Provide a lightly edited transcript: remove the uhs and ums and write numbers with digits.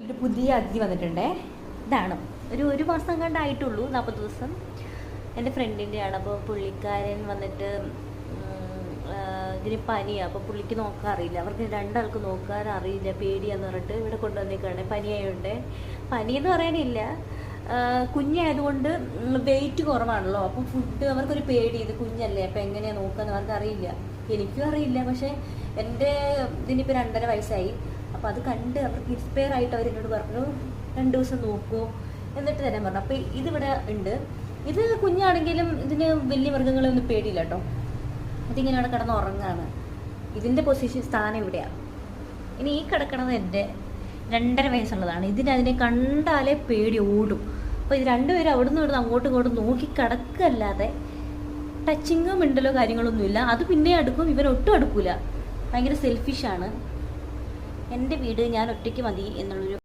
ഒരു പുതിയ അതിഥി വന്നിട്ടുണ്ടേ. ഇതാണ് ഒരു മാസം കണ്ടായിട്ടുള്ളൂ, 40 ദിവസം. എൻ്റെ ഫ്രണ്ടിൻ്റെയാണ്. അപ്പോൾ പുള്ളിക്കാരൻ വന്നിട്ട് ഇതിന് പനിയാണ്. അപ്പോൾ പുള്ളിക്ക് നോക്കാൻ അറിയില്ല, അവർക്ക് രണ്ടാൾക്ക് നോക്കാൻ അറിയില്ല, പേടിയാന്ന് പറഞ്ഞിട്ട് ഇവിടെ കൊണ്ടുവന്നേക്കാണ്. പനിയായതുകൊണ്ട്, പനി എന്ന് പറയാനില്ല, കുഞ്ഞായതുകൊണ്ട് വെയിറ്റ് കുറവാണല്ലോ. അപ്പം ഫുഡ് അവർക്കൊരു പേടി, ഇത് കുഞ്ഞല്ലേ അപ്പം എങ്ങനെയാണ് നോക്കാന്ന് അവർക്ക് അറിയില്ല, എനിക്കും അറിയില്ല. പക്ഷേ എൻ്റെ ഇതിനിപ്പോൾ 2.5 വയസ്സായി. അപ്പോൾ അത് കണ്ട് അവർക്ക് ഇൻസ്പയർ ആയിട്ട് അവരെന്നോട് പറഞ്ഞു 2 ദിവസം നോക്കുമോ എന്നിട്ട് തരാൻ പറഞ്ഞു. അപ്പോൾ ഇതിവിടെ ഉണ്ട്. ഇത് കുഞ്ഞാണെങ്കിലും ഇതിന് വലിയ മൃഗങ്ങളൊന്നും പേടിയില്ല കേട്ടോ. ഇതിങ്ങനെയാണ് കിടന്ന് ഉറങ്ങാണ്. ഇതിൻ്റെ സ്ഥാനം ഇവിടെയാണ്. ഇനി ഈ കിടക്കണത് എൻ്റെ 2.5 വയസ്സുള്ളതാണ്. അതിനെ കണ്ടാലേ പേടി ഓടും. അപ്പോൾ ഇത് രണ്ടുപേരും അവിടുന്ന് ഇവിടുന്ന് അങ്ങോട്ടും ഇങ്ങോട്ടും നോക്കി കിടക്കല്ലാതെ ടച്ചിങ്ങോ മിണ്ടലോ കാര്യങ്ങളൊന്നുമില്ല. അത് പിന്നെ അടുക്കും, ഇവരൊട്ടും അടുക്കൂല. ഭയങ്കര സെൽഫിഷാണ്. എൻ്റെ വീട് ഞാൻ ഒറ്റയ്ക്ക് മതി എന്നുള്ളൊരു